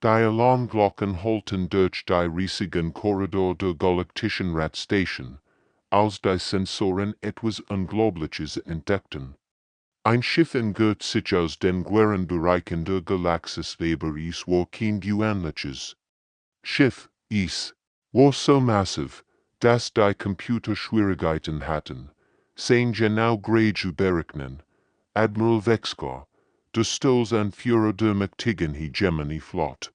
Die Alarmglocken halten durch die riesigen Korridor der Galaktischen Radstation, als die Sensoren etwas Unglaubliches entdeckten. Ein Schiff entgört sich aus den Bereichen der Galaxie aber es war kein gewöhnliches Schiff, es war so massiv, dass die Computer Schwierigkeiten hatten, sein genau grade berechnen. Admiral Vexcar, der Stolzanführer der mächtigen Hegemonieflotte,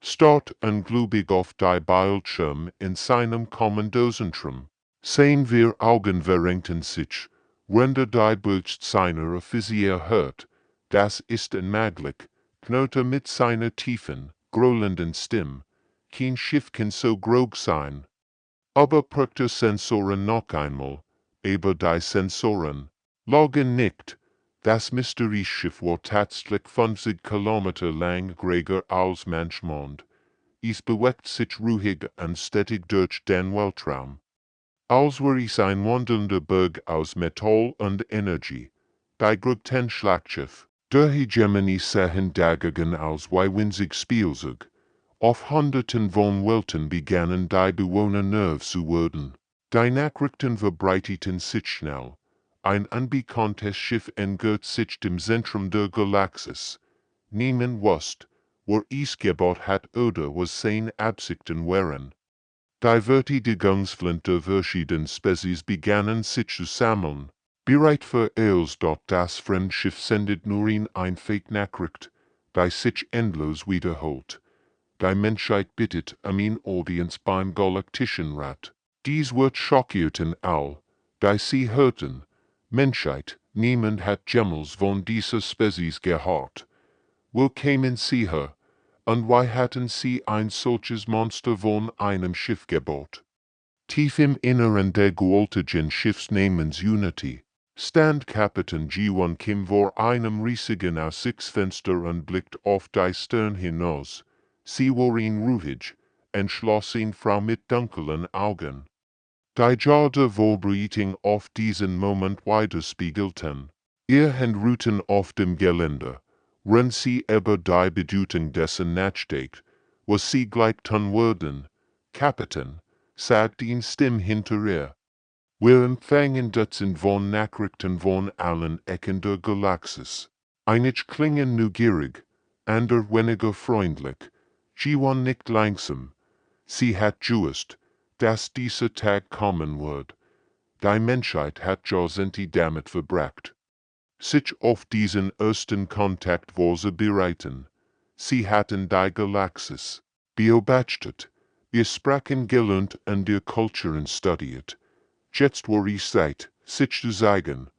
starrt ungläubig auf die Bildschirm in seinem Kommandozentrum. Sein wir Augen verrenken sich, wenn die Bericht seiner Offizier hört. Das ist unmöglich, knurrte mit seiner tiefen, grollenden Stimme. Kein Schiff kann so groß sein. Aber prüfte Sensoren noch einmal, aber die Sensoren lagen nicht. Das Mysterieschiff war tatsächlich 50 Kilometer lang, größer als manch Mond. Es bewegt sich ruhig und stetig durch den Weltraum. Als wäre es ein wandelnder Berg aus Metall und Energie. Die großen Schlachtschiff der Hegemonie sahen dagegen aus wie winzig Spielzeug. Auf Hunderten von Welten begannen die Bewohner nervös zu werden. Die Nachrichten verbreiteten sich schnell. Ein unbekanntes Schiff entgört sich dem Zentrum der Galaxie. Niemand wusste, wo es gebaut hat oder was seine Absichten waren. Die Verteidigungsflinte verschiedenen Spezies begannen sich zu sammeln. Bereit für alles, doch das Fremdschiff sendet nur in ein Fake-Nachricht, die sich endlos wiederholt. Die Menschheit bittet ihn Audienz beim Galaktischen Rat. Dies wird schockierten all, die sie hörten. Menschheit, niemand hat jemals von dieser Spezies gehört. Wo kämen sie her? Und why hatten sie ein solches Monster von einem Schiff gebaut? Tief im Inneren der gewaltigen Schiffsnamens Unity stand Kapitän G1 Kim vor einem riesigen Aussichtsfenster und blickt auf die Stirn hinaus. Sie waren ruhig, entschlossen Frau mit dunklen Augen. Die Jahre Vollbreitung auf diesen Moment widerspiegelten. Ihr Hand ruhten auf dem Geländer. Wenn sie über die Bedeutung dessen nachdenkt, was sie gleich tun würden. Kapitän, sagt eine Stimme hinter ihr. Wir empfangen Dutzend von Nachrichten von allen Ecken der Galaxis. Einige klingen neugierig, andere weniger freundlich. G1 nicht langsam. Sie hat gewusst, dass dieser Tag kommen wird. Die Menschheit hat Jahrzehnte damit verbracht, sich auf diesen ersten Kontakt vorzubereiten. Sie hatten die Galaxis beobachtet, ihr Sprachen gelernt und ihr Kulturen studiert. Jetzt war es Zeit, sich zu zeigen.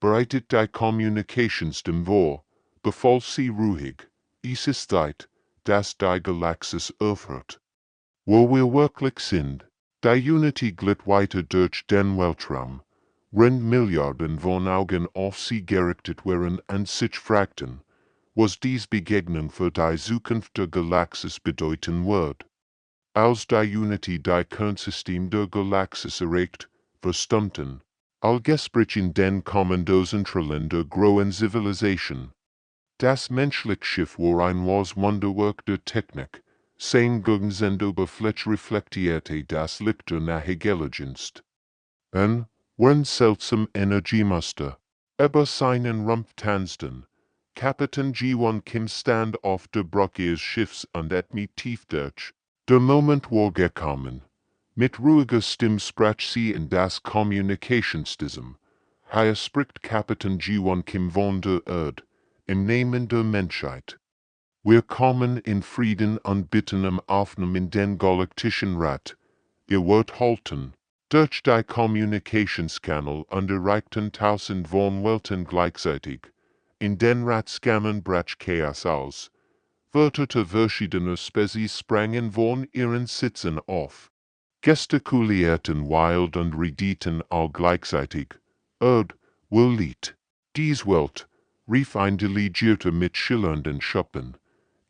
Bereitet die Kommunikationssystem vor, befahl sie ruhig. Es ist Zeit, dass die Galaxis aufhört. Wo wir wirklich sind, die Unity glitt weiter durch den Weltraum. Milliarden von Augen auf sie gerichtet waren und sich fragten, was dies Begegnung für die Zukunft der Galaxis bedeuten wird. Als die Unity die Kernsystem der Galaxis erreicht, verstummten all Gespräche in den Kommandozentren der großen Zivilisation. Das menschliche Schiff war ein wahres Wunderwerk der Technik. Sein Gegensendüberfläche reflektierte das Licht der Nahegeligkeit. Und, wenn seltsam Energiemuster über seinen Rumpf tanzten, Kapitän G1 Kim stand auf der Brücke ihres Schiffs und atmete tief durch. Der Moment war gekommen. Mit ruhiger Stimme sprach sie in das Kommunikationssystem. Hier spricht Kapitän G1 Kim von der Erde, im Namen der Menschheit. Wir kommen in Frieden und bitten um Aufnahme in den Galaktischen Rat. Ihr Wort halten. Durch die Kommunikationskanal unterreichten tausend von Welten gleichzeitig. In den Ratskammen brach Chaos aus. Wörter verschiedener Spezies sprangen von ihren Sitzen auf. Gestikulierten wild und redeten all gleichzeitig. Erd, wo liegt dies Welt? Rief ein Delegierter mit schillernden Schuppen.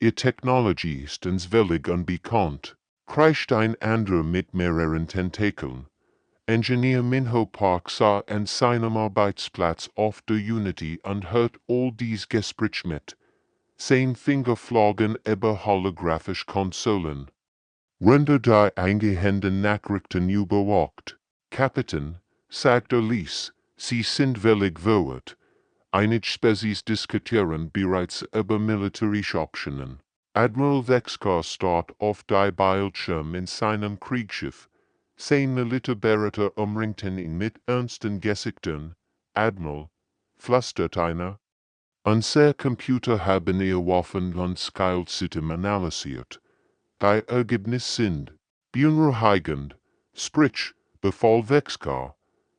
Ihr Technologie ist uns völlig unbekannt. Kreischt ein anderer mit mehreren Tentakeln. Ingenieur Minho Park sah an seinem Arbeitsplatz auf der Unity und hört all dies Gespräch mit. sein Fingerflogen über holographisch Konsolen. Render die eingehenden Nachrichten überwacht. Kapitän, sagt Elise, Sie sind völlig verwirrt. Einige Spezies diskutieren bereits über militärische Optionen. Admiral Vexcar starrt auf die Bildschirm in seinem Kriegsschiff. Sein Militärbereiter umringten ihn mit ernsten Gesichtern. Admiral, flüstert einer. Unser Computer haben ihr Waffen- und Skillsystem analysiert. Die Ergebnisse sind beunruhigend, sprich, befahl Vexcar.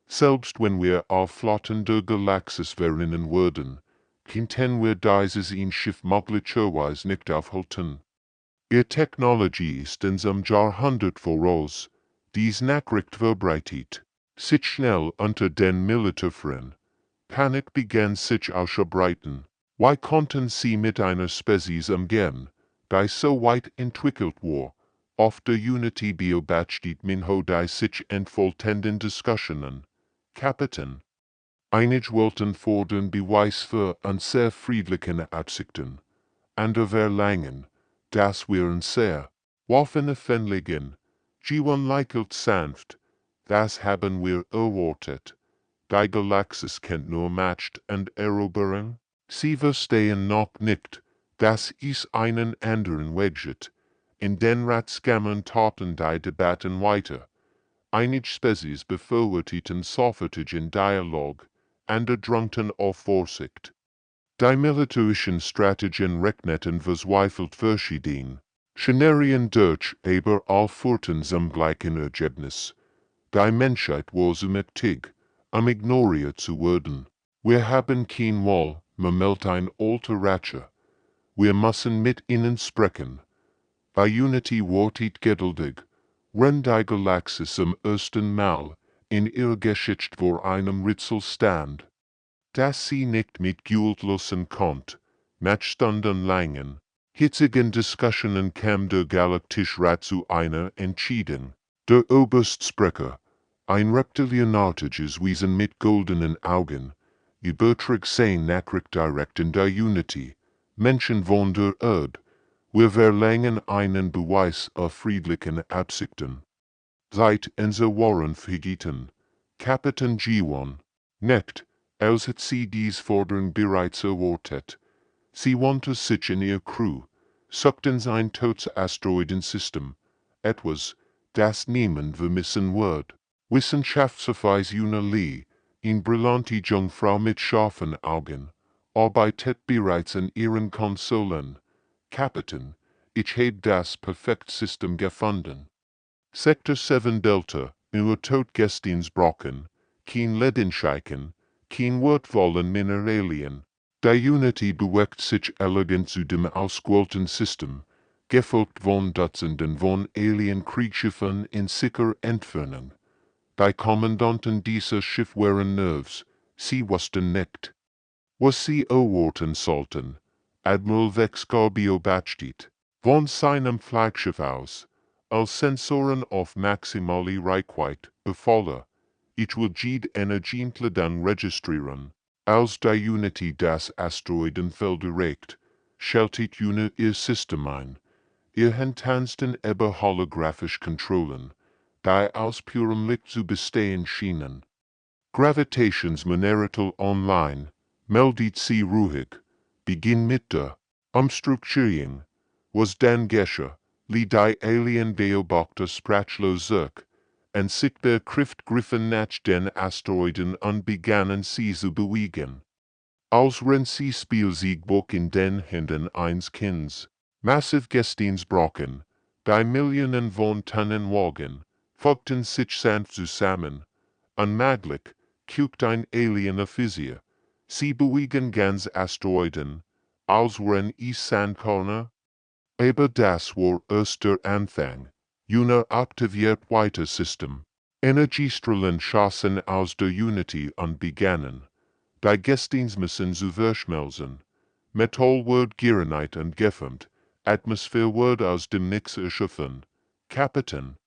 Selbst wenn wir auf Flotten der Galaxie verrennen würden, könnten wir dieses Schiff möglicherweise nicht aufhalten. Ihr Technologie ist in zum Jahrhundert voraus. Dies Nachricht verbreitet sich schnell unter den Militärfreien. Panik begann sich auszubreiten. Wie konnten sie mit einer Spezies umgehen, die so weit entwickelt war? Auf der Unity beobachtet minho die sich entfaltenden Diskussionen. Kapitän. Einige wollten fordern Beweis für unsere friedlichen Absichten. Andere verlangen, dass wir unsere Waffen offenlegen. Jiwan lächelt sanft. Das haben wir erwartet. Die Galaxie kennt nur Macht und Eroberung. Sie verstehen noch nicht, dass es einen anderen Weg gibt. In den Ratskammern taten die Debatten weiter. Einige Spezies befürworteten sofortigen Dialog, andere drangten auf Vorsicht. Die militärischen Strategien rechneten verzweifelt verschieden. Szenarien durch aber all zum gleichen Ergebnis. Die Menschheit war zu mächtig, ignoriert zu werden. Wir haben kein Wahl, meldet ein alter Rache. Wir müssen mit ihnen sprechen. Bei Unity wartet geduldig, wenn die Galaxie zum ersten Mal in ihrer Geschichte vor einem Rätsel stand, das sie nicht mit Geduld lösen konnte. Nach stundenlangen, hitzigen Diskussionen kam der Galaktische Rat zu einer Entscheidung. Der Oberstsprecher, ein reptilianartiges Wesen mit goldenen Augen, übertrug sein Nachricht direkt in der Unity. Menschen von der Erde, wir verlangen einen Beweis auf friedlichen Absichten. Seit unser Waren vergeten, Kapitän G1, nicht, als hat sie dies Forderung bereits erwartet. Sie wandte sich in ihr Crew, suchten sein totes Asteroidensystem, etwas, das niemand vermissen wird. Wissenschaftsverweis in brillante Jungfrau mit scharfen Augen, arbeitet bereits an ihren Konsolen. Kapitän, ich habe das Perfektsystem gefunden. Sektor 7 Delta, nur Todgestinsbrocken, kein Ledenscheichen, kein wertvollen Mineralien. Die Unity bewegt sich elegant zu dem ausgewählten System, gefolgt von Dutzenden von Alien-Kriegsschiffen in sicherer Entfernung. Die Kommandanten dieser Schiff waren Nervs, sie wussten nicht, was sie erwarten sollten. Admiral Vexcar beobachtet, von seinem Flaggschiff aus, als Sensoren auf maximale Reichweite, befahl ich will jede Energientle dann registrieren. Als die Unity das Asteroidenfeld erreicht, schaltet ihr System ein. Ihr tanzten über holographisch Kontrollen, die aus purem Licht zu bestehen schienen. Gravitationsmaneratel online, meldet sie ruhig. Beginn mit der Umstrukturierung, was dann geschah, die Alien Beobachter sprachlos zurück, und sich der Kraft griffen nach den Asteroiden und begannen sie zu bewegen. Als wenn sie Spielsiegbuch in den Händen eines Kindes, massiv Gestinsbrocken, die Millionen von Tonnen wogen, folgten sich sanft zusammen, unmöglich, guckt ein Alien auf sie. Sie bewegen ganz Asteroiden, als wenn es Sandkörner. Aber das war erst der Anfang. Una aktiviert weiter System. Energiestrahlen schossen aus der Unity und begannen. Die Gestins müssen zu verschmelzen. Metall wird gereinigt und gefärbt. Atmosphäre wird aus dem Nix erschaffen. Kapitän,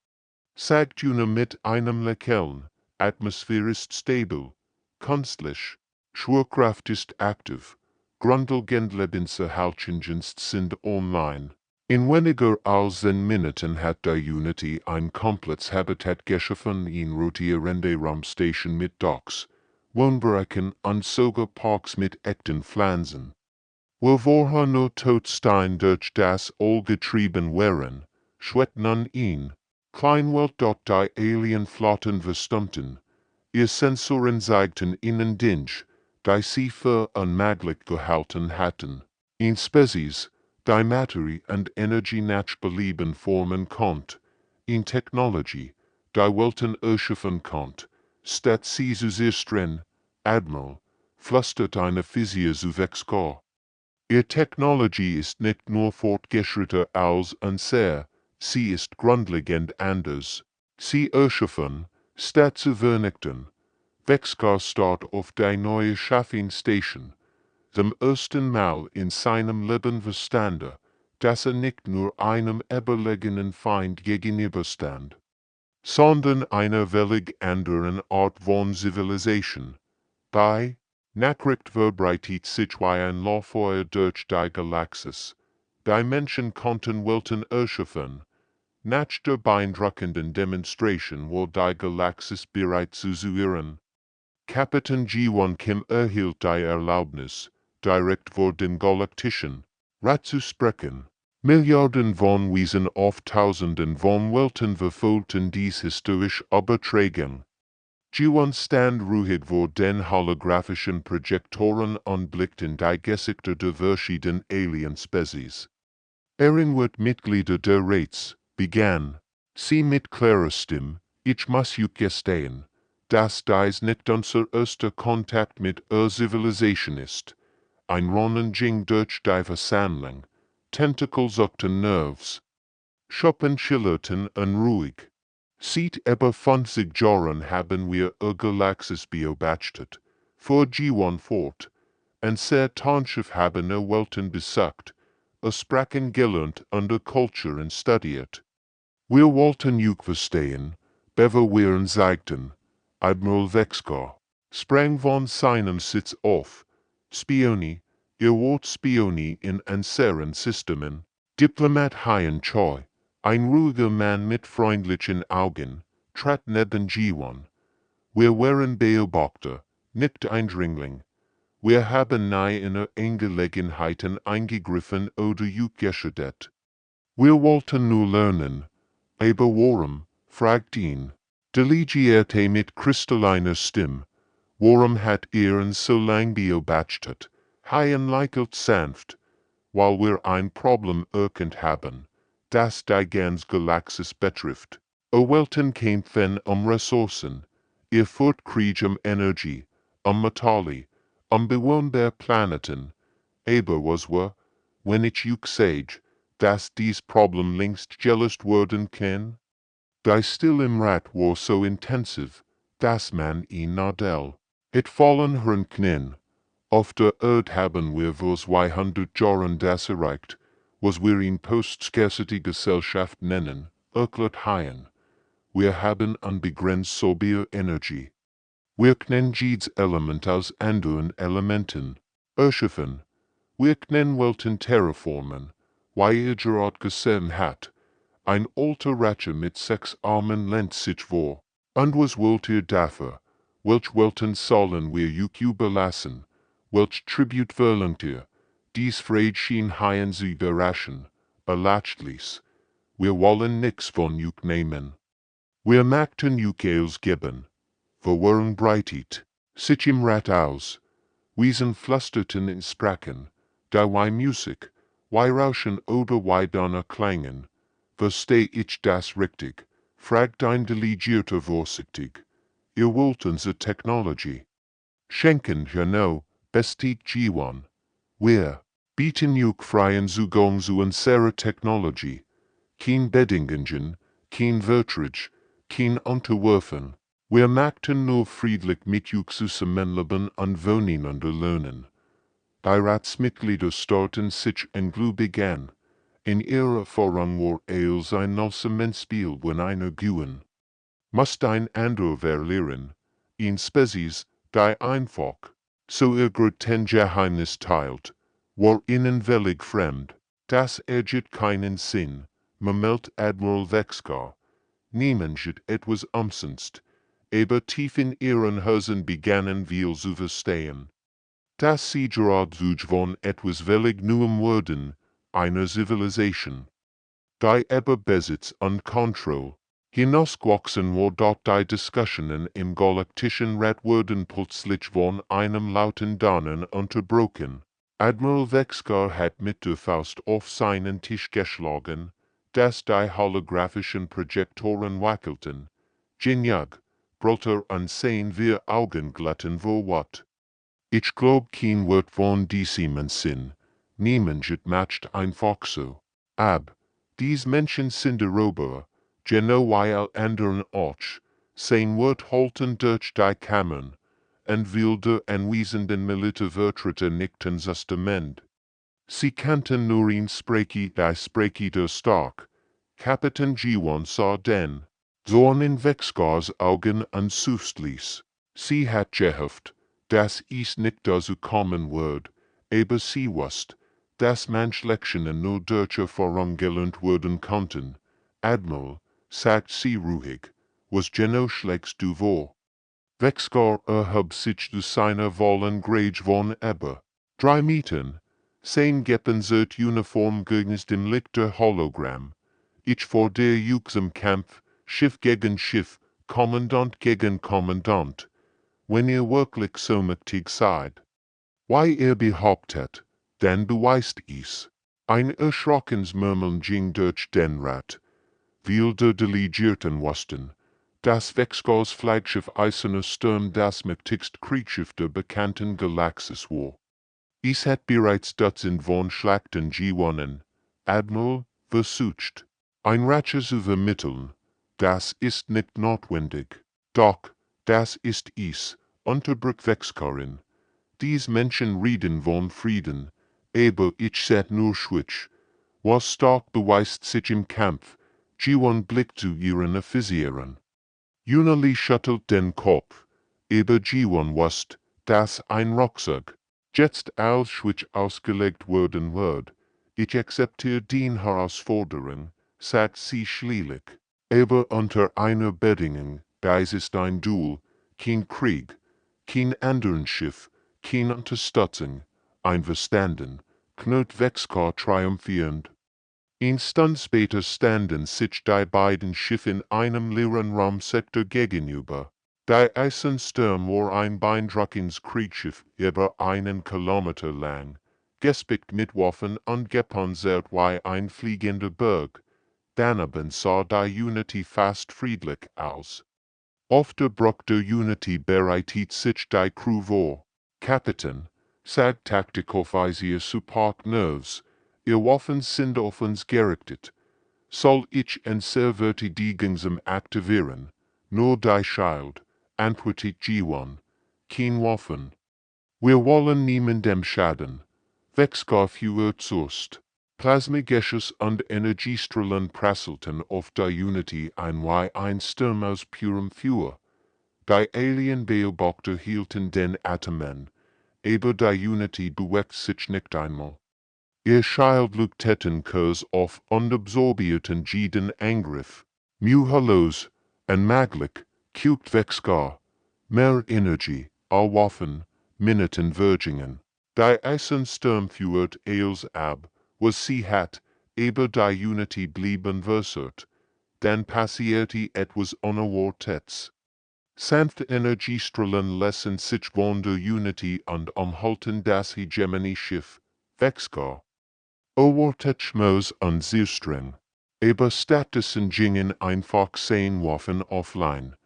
sagt Una mit einem Lächeln, Atmosphäre ist stabil, künstlich, Schwerkraft ist aktiv, grundlegende Haltchendienst sind online. In weniger als 10 Minuten hat die Unity ein komplettes Habitat geschaffen in rotierende Raumstation mit Docks, Wohnbereichen und sogar Parks mit echten Pflanzen. Wo vorher nur Todstein durch das All getrieben wären, schwet nun in Kleinwelt dort die Alienflotten verstummten, ihr Sensoren zeigten ihnen Dinge, die sie für unmöglich gehalten hatten. In Spezies, die Materie und Energie nach Belieben formen konnte, in Technologie, die Welten erschaffen konnte, statt sie zu zerstreuen, Admiral, flüstert eine Physik zu Vexkor. Ihr Technologie ist nicht nur fortgeschrittener als unser, sie ist grundlegend anders. Sie erschaffen, statt zu vernichten. Vexkor start auf die neue Schaffing-Station. Zum ersten Mal in seinem Leben verstande, dass nicht nur einem überlegenen Feind gegenüberstand, sondern einer völlig anderen Art von Zivilisation. Bei Nachricht verbreitet sich wie ein Lauffeuer durch die Galaxis. Die Menschen konnten Welten erschaffen. Nach der beeindruckenden Demonstration war die Galaxis bereit zu suchen. Kapitän G1 Kim erhielt die Erlaubnis, direkt vor dem Galaktischen Rat zu sprechen. Milliarden von Wesen auf Tausenden von Welten verfolgten dies historisch Übertragung. G1 stand ruhig vor den holographischen Projektoren und blickten die Gesichter der verschiedenen Alien-Spezies. Wird Mitglieder der Rates, begann sie mit klarer Stimme, ich muss euch gestehen, dass dies nicht unser erster Kontakt mit Zivilisation ist. Ein Ronnen ging durch die Versammlung, Tentakel zuckten Nerves, Schuppen schillerten unruhig. Seit über 50 Jahren haben wir Galaxis beobachtet, fuhr G1 fort, und sehr Tonschiff haben Welten besucht, sprachen gelernt und Kulturen studiert. Wir wollten euch verstehen, bevor wir uns zeigten. Admiral Vexkor sprang von seinem Sitz auf. Spioni, ihr wart Spioni in unseren Systemen. Diplomat Hien Choi, ein ruhiger Mann mit freundlichen Augen, trat neben G1. Wir waren Beobachter, nicht Eindringling. Wir haben nie in Angelegenheiten eingegriffen oder euch geschadet. Wir wollten nur lernen. Aber warum, fragt ihn. Delegierte mit kristalliner Stimme. Warum hat uns so lang beobachtet? Hien lächelt sanft, weil wir ein Problem erkannt haben, das die ganze Galaxis betrifft. Welten kämpfen Ressourcen. Ihr führt Krieg Energie, Metalle, bewohnbare Planeten. Aber was war, wenn ich euch sage, dass dies Problem längst gelöst werden kann? Die Still im Rat war so intensiv, dass man ihn nadel. Et fallen hören kann. Auf der Erde haben wir vor 200 Jahren das erreicht, was wir in Post-Scarcity-Gesellschaft nennen, erklärt Hien. Wir haben unbegrenzt so viel Energie. Wir können jedes Element aus anderen Elementen erschaffen. Wir können Welten terraformen, wie ihr gerade gesehen habt. Ein alter Rache mit 6 Armen lehnt sich vor. Und was wollt ihr dafür? Welch Welten sollen wir euch überlassen? Welch Tribut verlangt ihr? Dies Frage schien Hien zu überraschen. Letztlich, wir wollen nix von euch nehmen. Wir möchten euch alles geben. Wir waren breitet, sich im Rat aus. Wesen flüsterten in Sprachen, da wie Musik, wie Rauschen oder wie Donner klangen. Versteh ich das richtig? Fragt ein Delegierter vorsichtig. Ihr wollt unsere Technologie schenken, genau, bestigt G1. Wir bieten euch freien Zugang zu unserer Technologie. Kein Bedingungen, kein Vertrag, kein Unterwerfen. Wir möchten nur friedlich mit euch zusammenleben und voneinander lernen. Die Ratsmitglieder starten sich englübig an. In ihrer Vorrang war als ein Nulsemenspiel wenn einer gehen. Muss ein anderer verlieren. In Spezies, die einfach so grad Geheimnis teilt, war ihnen völlig fremd, das ergibt keinen Sinn, meldet Admiral Vexcar. Niemand hat etwas umsonst, aber tief in ihren Herzen begannen wir zu verstehen, dass sie gerade von etwas völlig Neuem wurden, einer Zivilisation. Die aber Besitz und Kontrolle hinausgewachsen war dort die Diskussionen im Galaktischen Rat wurden plötzlich von einem lauten Donner unterbrochen. Admiral Vexcar hat mit der Faust auf seinen Tisch geschlagen, dass die holographischen Projektoren wackelten. Geniag, brüllte und sehen wir Augen glatten wo wat. Ich glaub kein Wort von diesem Sinn, niemand het matcht einfach so. Ab, dies Menschen sind Roboter, genau wie all anderen auch, sein Wort halten durch die Kammern, und wilde anwesenden Militärvertreter nickten zustimmt. Sie kannten nur ihn spreken, die sprekte stark. Kapitän G1 sah den Zorn in Vexcars Augen und ließ. Sie hat gehofft, dass ist nicht dazu kommen wird, aber sie wusste, dass manch Lektionen nur durch Erfahrung gelernt werden konnten. Admiral, sagt sie ruhig, was genau schlägst du vor? Vexcar erhob sich zu seiner vollen Grage von Ebbe. 3 Metern, sein gepanzert Uniform gegen dem Licht der Hologramm. Ich vor der Juxem Kampf, Schiff gegen Schiff, Kommandant gegen Kommandant. Wenn ihr wirklich so mächtig seid, wie ihr behauptet, dann beweist es. Ein erschrockens Murmeln ging durch den Rat. Wilde Delegierten wussten, dass Vexcars Flaggschiff Eiserner Sturm das mächtigste Kriegsschiff der bekannten Galaxie war. Es hat bereits Dutzend von Schlachten gewonnen. Admiral, versucht, ein Ratche zu vermitteln. Das ist nicht notwendig. Doch, das ist es, unterbrach Vexcarin. Dies Menschen reden von Frieden, aber ich seh nur schwach. Was stark beweist sich im Kampf, G1 blickt zu ihren Offizieren. Unali schüttelt den Kopf, aber G1 wusste, dass ein Rucksack jetzt als schwach ausgelegt werden wird. Ich akzeptiere die Herausforderung, sagt sie schließlich. Aber unter einer Bedingung, dies ist ein Duell, kein Krieg, kein anderen Schiff, keine Unterstützung, einverstanden, knurrt Vexcar triumphierend. Ein Stund später standen sich die beiden Schiffe in einem leeren Raumsektor gegenüber. Der Eisensturm war ein beeindruckendes Kriegsschiff über einen Kilometer lang, gespickt mit Waffen und gepanzert wie ein fliegender Berg. Daneben sah die Unity fast friedlich aus. Auf der Brücke der Unity bereitet sich die Crew vor. Kapitän, sagt Taktikoffizier Support Nerves, ihr Waffen sind auf uns gerichtet. Soll ich en Verteidigungsam aktivieren? Nur die Schild, antwortet G1. Kein Waffen. Wir wollen niemandem schaden. Vexcar fuhr zuerst. Plasmageschoss und Energiestrahlen prasselten auf die Unity ein wie ein Sturm aus purem Feuer. Die Alien-Beobachter hielten den Atem an, aber die Unity bewegt sich nicht einmal. Ihr Schild leuchteten kurz auf und absorbierten jeden Angriff. Mühelos, unmöglich, kügt Vexcar. Mehr Energie, all Waffen, Minuten vergingen. Die Eisensturm führt eils ab, was sie hat, aber die Unity blieb unversehrt. Dann passierte etwas Unerwartetes. Sanfte Energiestrahlen lassen sich von der Unity und umhalten das Hegemonieschiff, Vexcar. Erwartet Schmaus und sehr streng. Aber stattdessen gingen einfach 10 Waffen offline.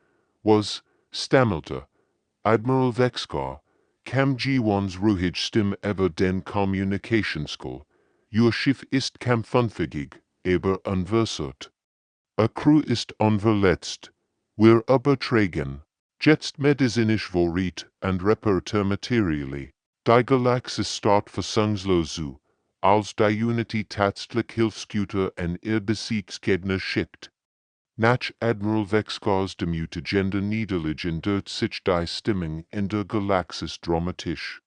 Was, stammelte Admiral Vexcar, kam G1's ruhige Stimme über den Kommunikationscall. Ihr Schiff ist kampfunfähig, aber unversehrt. A Crew ist unverletzt. Wir übertragen jetzt medizinisch Vorrat und Repertoirmaterial. Die Galaxie start versangslos zu, als die Unity tatsächlich Hilfsgüter an ihr Besiegtsgegner schickt. nach Admiral Vexgars de Mutagenda Niederlegen dort sich die Stimmung in der Galaxis dramatisch.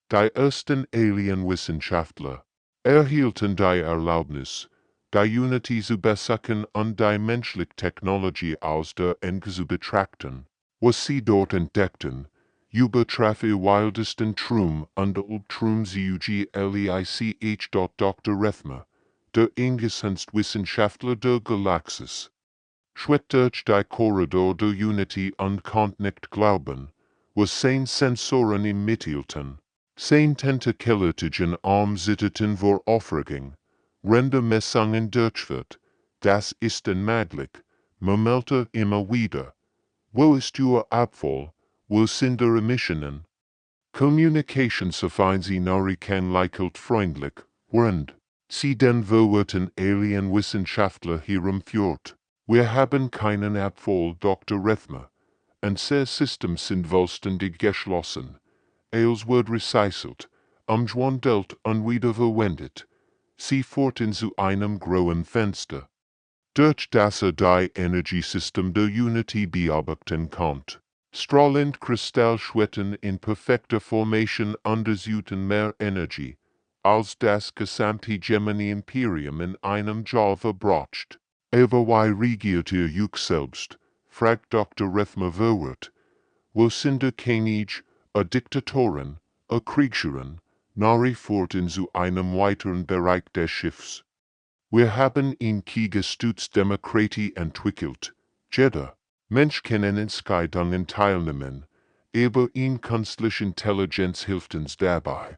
Die ersten Alien-Wissenschaftler erhielten die Erlaubnis, die Unity zu besacken und die menschliche Technologie aus der Enge zu betrachten. Was sie dort entdeckten, übertraf ihr wildesten Traum und Albtraum Zeuglich. Dr. Rethmer, der engesenst Wissenschaftler der Galaxis, schritt durch die Korridor der Unity und konnte nicht glauben, was seine Sensoren ihm mitteilten. Sein tentakellertigen Arm zitterte vor Aufregung, Ränder Messungen durchführt, das ist unmöglich, murmelte immer wieder. Wo ist Ihr Abfall, wo sind Ihre Missionen? Communication seien Sie kein lächelt freundlich, während Sie den verwirrten Alien-Wissenschaftler herumführt. Wir haben keinen Abfall, Dr. Rethmer. Unser System sind vollständig geschlossen. Alles wird recycelt, umgewandelt und wiederverwendet. Sie führten zu einem grauen Fenster, durch das die Energiesystem der Unity bearbeiten konnte. Strahlend Kristallschwitten in perfekter Formation untersuchten mehr Energie, als das gesamte Gemini-Imperium in einem Jahr verbracht. Aber wie regiert ihr euch selbst? Fragt Dr. Rethmer verwirrt. Wo sind der König, Diktatorin, Kriegerin, nachgeführt zu einem weiteren Bereich des Schiffs? Wir haben ihn gestützt Demokratie entwickelt. Jeder Mensch kann in Entscheidungen teilnehmen, aber in künstliche Intelligenz hilft uns dabei,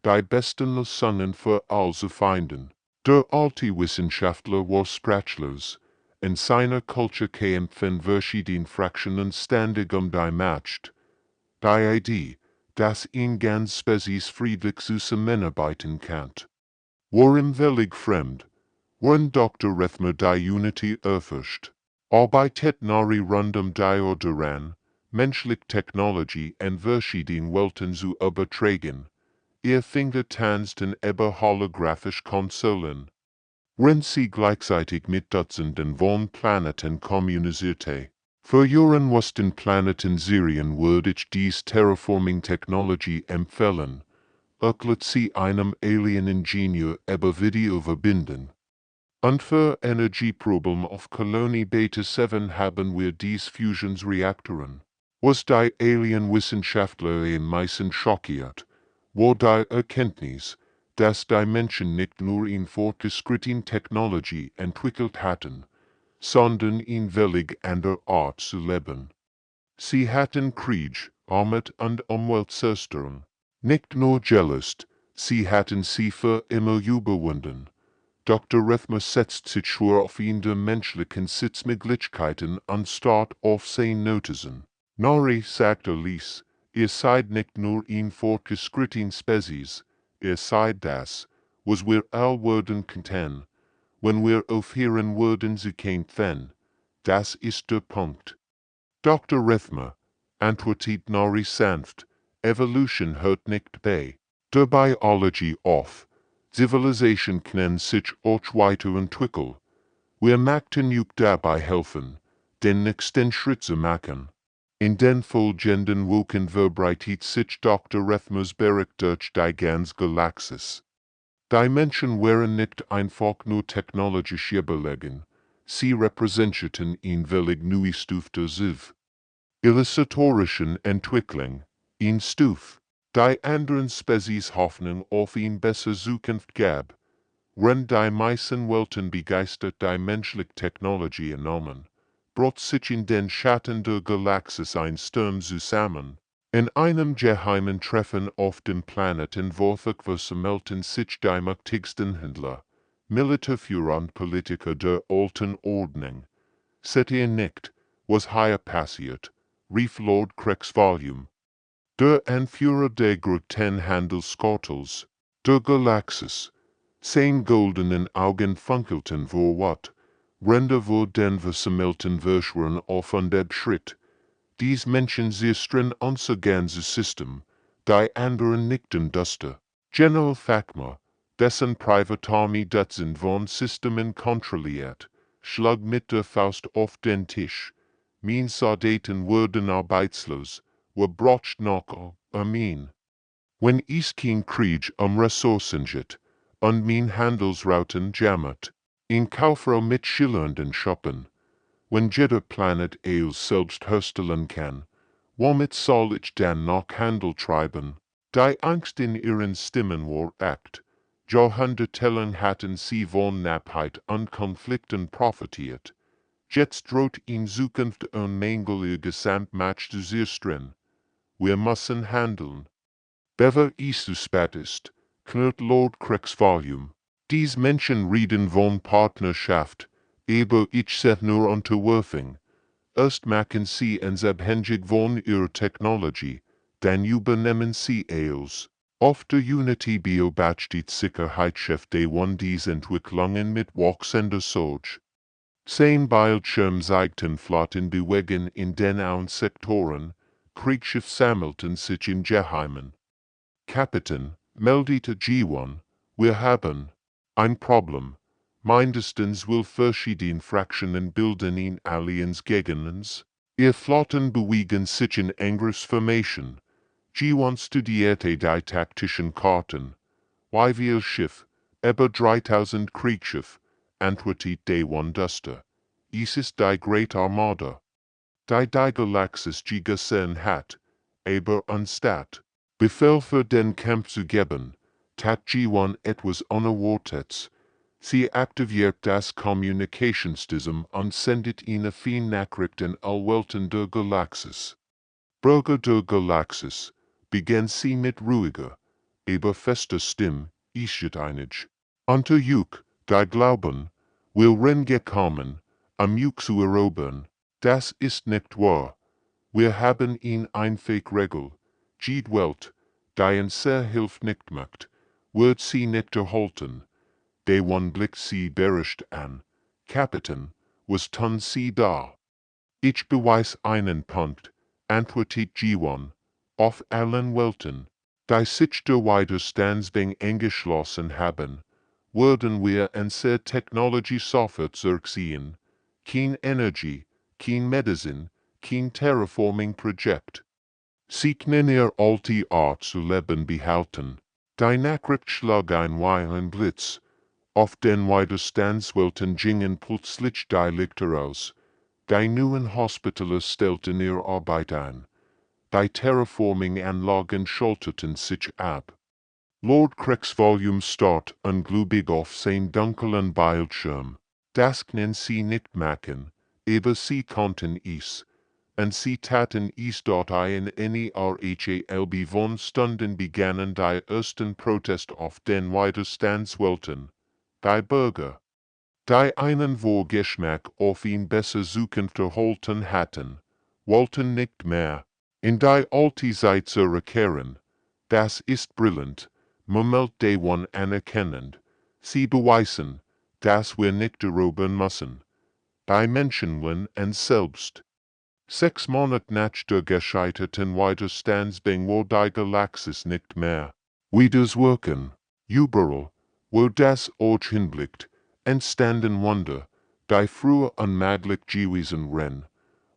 die besten Lösungen für all zu finden. Der alte Wissenschaftler war sprachlos, in seiner Kultur kämpfen verschiedene Fraktionen ständig die Macht. Die Idee, dass ihn ganz Spezies friedlich zusammenarbeiten kann, war ihm völlig fremd. Wenn Dr. Rethmer die Unity erforscht, arbeitet nahe rund die daran, menschliche Technologie in verschiedenen Welten zu übertragen. Findet tanzten über holographische Konsolen. Wenn sie gleichzeitig mit Dutzenden von Planeten kommunizierte. Für ihren Westen Planeten Serien würde ich dies Terraforming-Technologie empfehlen. Erklärt sie einem Alien-Ingenieur über Video verbinden. Und für Energieproblem auf Kolonie Beta 7 haben wir dies Fusionsreaktoren. Was die Alien-Wissenschaftler am meisten schockiert, war die Erkenntnis, dass die Menschen nicht nur in fortgeschrittene Technologie entwickelt hatten, sondern in völlig anderer Art zu leben. Sie hatten Krieg, Armut und Umweltzerstörung. Nicht nur gelöst, sie hatten sie für immer überwunden. Dr. Rethmer setzt sich schwer auf ihn der menschlichen Sitzmöglichkeiten anstatt auf sein Notizen. Nari, sagt Lies, ihr seid nicht nur in fortgeschrittenen Spezies, ihr seid das, was wir all werden könnten, wenn wir aufhören würden zu kämpfen. Das ist der Punkt. Dr. Rethmer, antwortet Nari sanft, Evolution hört nicht bei der Biologie auf. Civilization kann sich auch weiterentwickeln. Wir möchten euch dabei helfen, den nächsten Schritt zu machen. In den folgenden Wochen verbreitet sich Dr. Rethmers Bericht durch die ganze Galaxis. Die Menschen wären nicht einfach nur technologisch überlegen, sie repräsentierten in völlig neue Stufe der illustratorischen Entwicklung, in Stufe. Die anderen Spezies Hoffnung auf ihn besser Zukunft gab, wenn die meisten Welten begeistert die menschliche Technologie genommen, brot sich in den Schatten der Galaxis ein Sturm zusammen. In einem geheimen Treffen auf dem Planeten versammelten sich die mächtigsten Händler, Militärführer und Politiker der alten Ordnung. Seht ihr nicht, was hier passiert, rief Lord Kriegsvolume. Der Anführer der großen Handelskartels, der Galaxis, sein goldenen Augen funkelten vor Watt, Ränder vor den versammelten Verschwörern auf und der Schritt. Dies Menschen siestern unser ganzes System, die anderen nickten duster. General Fakma, dessen Private Army Dutzend von Systemen kontrolliert, schlug mit der Faust auf den Tisch. Mijn Soldaten wurden arbeitslos, braucht noch Armeen. Wenn ich kein Krieg Ressourcen geht, und mijn Handelsrouten jammert, in Kaufrau mit schillernden Shoppen, wenn jeder Planet selbst herstellen kann, womit soll ich dann noch Handel treiben? Die Angst in ihren Stimmen war echt. Jahrhundertelang hatten sie von Knappheit und Konflikten profitiert. Jetzt droht in Zukunft ein Mängel Gesamtmatch zu zerstören. Wir müssen handeln. Bever es zu spät ist, knurrt Lord Kriegsvolume. Dies Menschen reden von Partnerschaft, aber ich seh nur Unterwerfung. Erst machen sie uns abhängig von ihrer Technologie, dann übernehmen sie alles. Auf der Unity beobachtet Sicherheitschef de dies Entwicklungen mit wachsender Sorge. Sein Bildschirm zeigten Flotten bewegen in den auen Sektoren, Kriegsschiff sammelten sich in Geheimen. Kapitän, meldete G1, wir haben ein Problem. Mindestens will verschiedene Fraktionen bilden in Allianz gegen uns. Ihr Flotten bewegen sich in Angriffsformation. G1 studierte die taktischen Karten. Wie viel Schiff, über 3000 Kriegsschiff, antwortet D1 Duster. Es ist die Great Armada. Die Galaxis gesehen hat, aber anstatt Befehl für den Kampf zu geben, tat G1 etwas Unerwartetes. Sie aktiviert das Kommunikationssystem und sendet eine Nachricht an alle Welten der Galaxis. Bürger der Galaxis, begann sie mit ruhiger, aber fester Stimme, ist einig. Unter Juk, die glauben, will gekommen, Juk zu erobern, das ist nicht wahr. Wir haben ihn einfach Regel. Jede Welt, die uns sehr hilft nicht macht, wird sie nicht erhalten. D1 blickt sie beherrscht an. Kapitän, was tun sie da? Ich beweis einen Punkt, antwortet G1, auf allen Welten, die sich der Widerstandsbang angeschlossen haben, werden wir unsere Technologie sofort zurückziehen. Kein Energie, kein Medizin, kein Terraforming-Projekt. Sie können ihr alte Art zu leben behalten. Die Nachricht schlug ein wie ein Blitz. Auf den Widerstandswelten gingen plötzlich die Lichter aus. Die neuen Hospitale stellten ihre Arbeit ein. Die Terraforming-Anlagen schalteten sich ab. Lord Kriegsvolume starrt ungläubig auf sein dunklen Bildschirm. Das können sie nicht machen, aber sie konnten es. Und sie taten es dort ein NERHALB von Stunden begannen die ersten Proteste auf den Widerstandswelten. Die Bürger, die einen Vorgeschmack auf ihn besser Zukunft erhalten hatten, wollten nicht mehr in die alte Zeit zurückkehren. Das ist brillant, murmelt D1 anerkennend. Sie beweisen, dass wir nicht erobern müssen. Die Menschen wollen uns selbst. 6 Monate nach der gescheiterten Widerstandsbang war die Galaxis nicht mehr. Wie das Wirken, überall, wo das Auge hinblickt, entstanden Wunder, die früher unmöglich gewesen wären.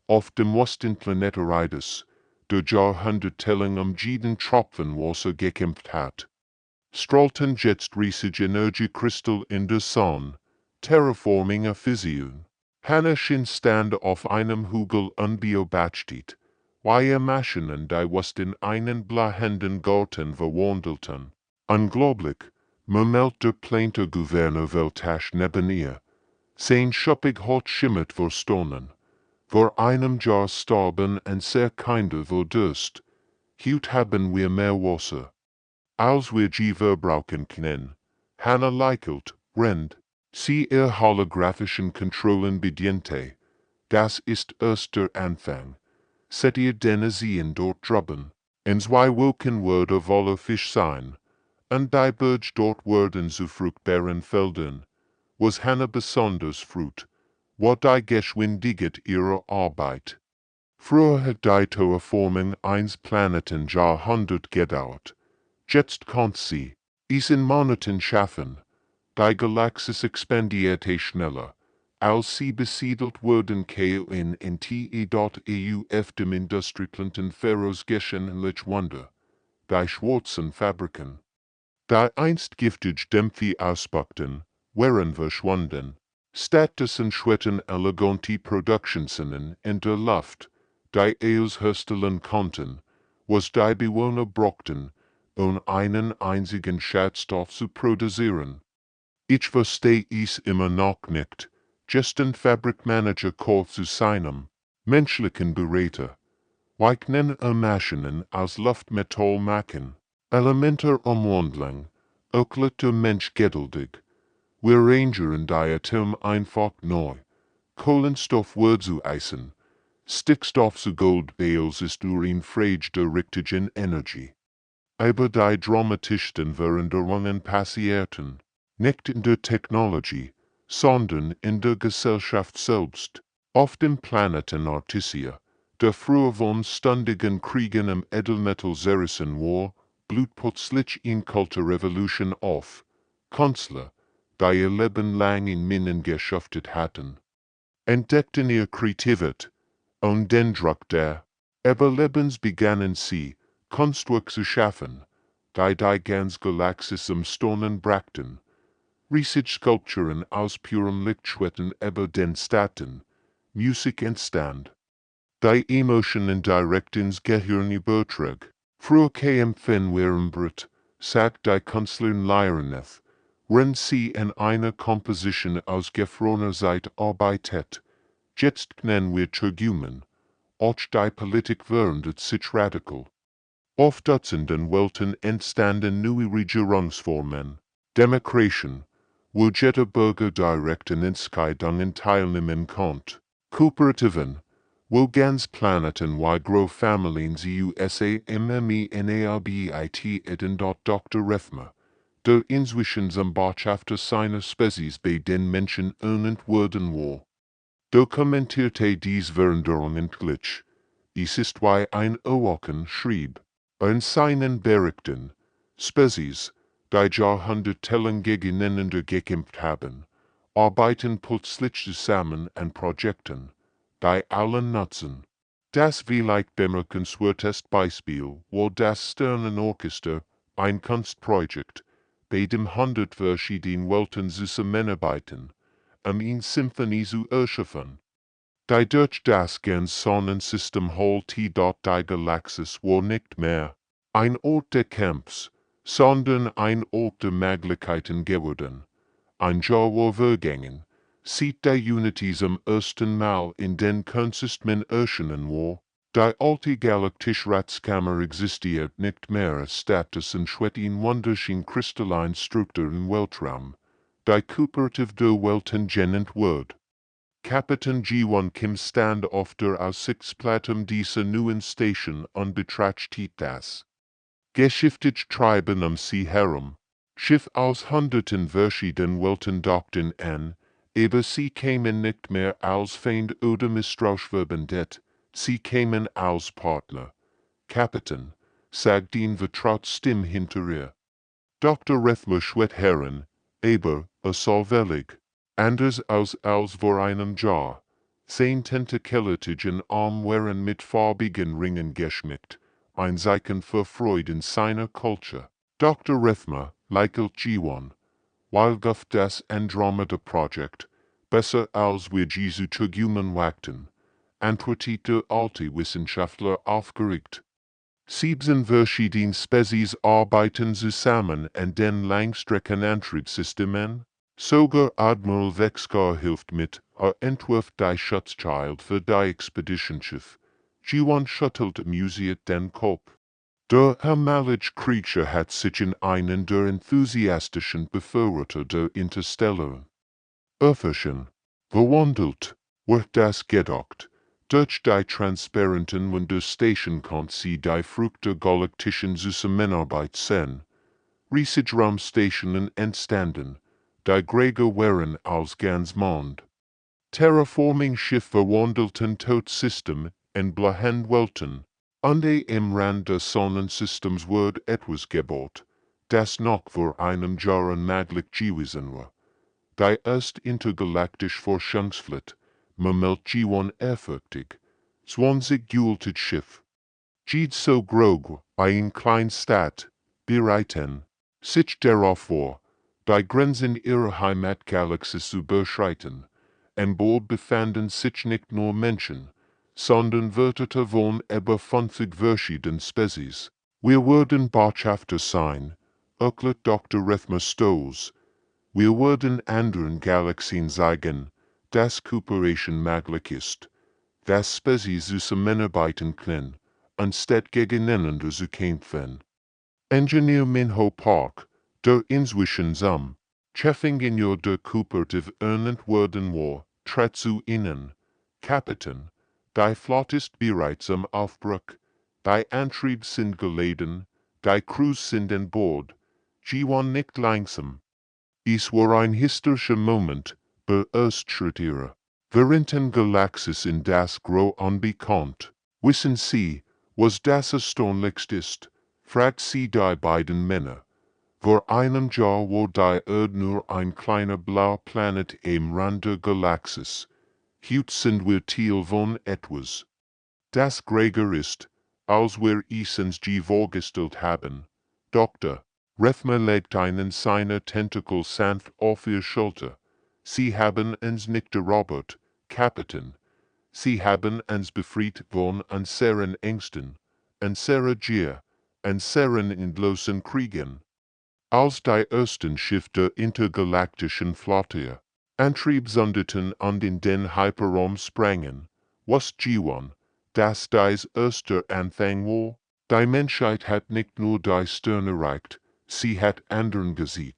Auf dem Westplaneten Reddit, der jahrhundertelang jeden Tropfen Wasser gekämpft hat, strahlten jetzt riesige Energiekristalle in der Sonne, terraforming Fission. Hanaschen stand auf einem Hügel unbeobachtet, wie Maschinen die in einen blahenden Garten verwandelten. Unglaublich, murmelt der plainte Gouverneur Weltasch neben ihr. Sein schuppig Haut schimmert vor Stonnen. Vor einem Jahr starben und sehr Kinder vor Durst. Heute haben wir mehr Wasser, als wir je verbrauchen können. Hannah lächelt, rennt. Sie ihr holographischen Kontrollen bediente. Das ist erst der Anfang. Seht ihr denn sehen dort drüben? In 2 Wochen würde voller Fisch sein. Und die Birds dort werden zu fruchtbaren Feldern. Was Hannah besonders frucht, war die Geschwindigkeit ihrer Arbeit. Früher hat die Terraforming eines Planeten Jahrhundert gedauert. Jetzt konnte sie es in Monaten schaffen. Die Galaxis expandierte schneller. als sie besiedelt wurden KONNTE.EU auf dem Industrieplanten Ferrosgeschenlich Wunder, die schwarzen Fabriken, die einst giftig Dämpfe auspackten, waren verschwunden. Stattdessen schweten elegante Produktionssinnen in der Luft, die herstellen konnten, was die Bewohner brauchten, einen einzigen Schadstoff zu produzieren. Ich verstehe es immer noch nicht, just Fabrikmanager zu seinem menschlichen Berater. Wir können Maschinen aus Luftmetall machen, Elemente umwandeln, auch der Mensch geduldig. Wir arrangieren die Atom einfach neu. Kohlenstoff wird zu Eisen, Stickstoff zu Gold, Bales ist Urin frage der richtigen Energie. Aber die dramatischsten Veränderungen passierten nicht in der Technologie, sondern in der Gesellschaft selbst. Auf dem Planeten Artisia, der früher von ständigen Kriegen im Edelmetall zerrissen war, blüht plötzlich in Kulturrevolution auf. Künstler, die ihr Leben lang in Minen geschuftet hatten, entdeckten ihre Kreativität und den Druck der Überlebens begannen sie, Kunstwerk zu schaffen, die ganz Galaxie zum Staunen brachten. Riesige Skulpturen aus purem Licht schwebten über den Städten, Musik entstand, die Emotionen direkt ins Gehirn übertrug. Früher kämpfen wir Brut, sagt die Künstlerin Lyreneth, wenn sie in einer Komposition aus gefrorener Zeit arbeitet. Jetzt können wir Turgumen, auch die Politik verändert sich radikal. Auf Dutzenden Welten entstanden neue Regierungsformen, Demokratien, wo jeder Bürger direkt an Entscheidungen teilnehmen konnte, Kooperativen, wo ganz Planeten wie Großfamilien die USA MMENARBIT eden Dr. Refma, der inzwischen zum Botschafter seiner Spezies bei den Menschen ernannt worden war. Dokumentierte dies Veränderungen glitch. Dies ist wie ein Awoken schrieb. In seinen Berichten, Spezies, die Jahrhundertelang gegeneinander gekämpft haben, arbeiten plötzlich zusammen an Projekten, die allen nutzen. Das vielleicht bemerkenswerteste Beispiel war das Sternenorchester, ein Kunstprojekt, bei dem 100 verschiedene Welten zusammenarbeiten, in Symphonie zu erschaffen. Die durch das ganze Sonnensystem holt die Galaxie war nicht mehr ein Ort des Kampfs, sondern ein Ort der Möglichkeiten geworden. Ein Jahr war vergangen, seit die Unity zum ersten Mal in den Kunstsystem erschienen war. Die alte Galaktische Ratskammer existiert nicht mehr stattdessen schwet in wunderschön kristallinen Strukturen im Weltraum, die Kooperative der Welten genannt wird. Kapitän G1 Kim stand auf der Aussichtsplattform dieser neuen Station und betrachtet das Geschichtige Treiben sie herum. Schiff aus hunderten verschiedenen Welten dockten an, aber sie kämen nicht mehr als Feind oder misstrauisch verbindet, sie kämen als Partner. Kapitän, sagt ihn vertraut Stimme hinter ihr. Dr. Rethler schwet heran, aber, allwellig. Anders als vor einem Jahr. Sein tentakelitigen Arm waren mit farbigen Ringen geschmückt, ein Zeichen für Freude in seiner Kultur. Dr. Rethmer, lächelt G1, weil auf das Andromeda-Projekt, besser als wir Jesu Turgumen wagten, antwortet der alte Wissenschaftler aufgeregt. 7 verschiedene Spezies arbeiten zusammen an den Langstreckenantriebssystemen. Sogar Admiral Vexcar hilft mit, entwirft die Schutzschild für die Expeditionsschiff. G1 schüttelt amüsiert den Kopf. Der herrliche Krieger hat sich in einen der enthusiastischen Befürworter der Interstellaren Öfferchen verwandelt, wird das gedacht. Durch die transparenten Wunderstation konnte sie die Früchte galaktischen Zusammenarbeit sehen. Riesige Raumstationen entstanden, die größer waren als ganz Mond. Terraforming-Schiff verwandelten Todsystem in Welten. Und im Rand des Sonnensystems wird etwas gebaut, das noch vor einem Jahr unmöglich gewesen war. die erst intergalaktische Forschungsflotte, memelt G1 20 Schiff. Geht so groß, ein Kleinstadt, bereiten, sich darauf vor, die Grenzen ihrer Heimatgalaxie zu überschreiten. An Bord befanden sich nicht nur Menschen, sondern Wörter von über 50 verschiedenen Spezies. Wir würden Botschafter sein, erklärt Dr. Rethmer Stoles. Wir würden anderen Galaxien zeigen, dass Kooperation möglich ist, dass Spezies zusammenarbeiten können, anstatt gegeneinander zu kämpfen. Engineer Minho Park, der inzwischen zum Chefingenieur der Kooperative ernannt worden war, trat zu ihnen. Kapitän, die Flotte ist bereits am Aufbruch, die Antriebe sind geladen, die Crews sind an Bord, G1 nicht langsam. Es war ein historischer Moment, beerstschritt während Galaxis in das Groß unbekannt. Wissen Sie, was das erstaunlichste ist? Fragt sie die beiden Männer. Vor einem Jahr war die Erde nur ein kleiner blauer Planet am Rand der Galaxis. Heute sind wir Teil von etwas, das größer ist, als wir es uns je vorgestellt haben. Dr. Rethmer legt einen seiner Tentakel sanft auf ihr Schulter. Sie haben uns nicht erobert, Kapitän. Sie haben uns befreit von unseren Ängsten, unserer Gier, unseren endlosen Kriegen. Als die ersten Schiffe der intergalaktischen Flotte Antriebsonderten an den Hyperraum sprangen, was G1, das dies erste Anfang war. Die Menschheit hat nicht nur die Sterne erreicht, sie hat anderen gesehen,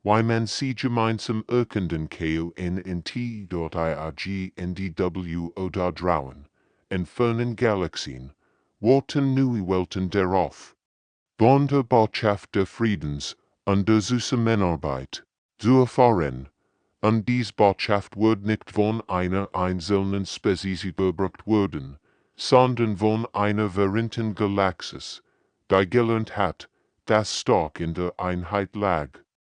wie man sie gemeinsam erkunden kann in T.IAG NDW oder draußen, in fernen Galaxien, warten neue Welten darauf. Von der Botschaft des Friedens und der Zusammenarbeit zu erfahren. Und diese Botschaft wird nicht von einer einzelnen Spezies überbracht werden, sondern von einer vereinten Galaxis, die gelernt hat, dass stark in der Einheit lag.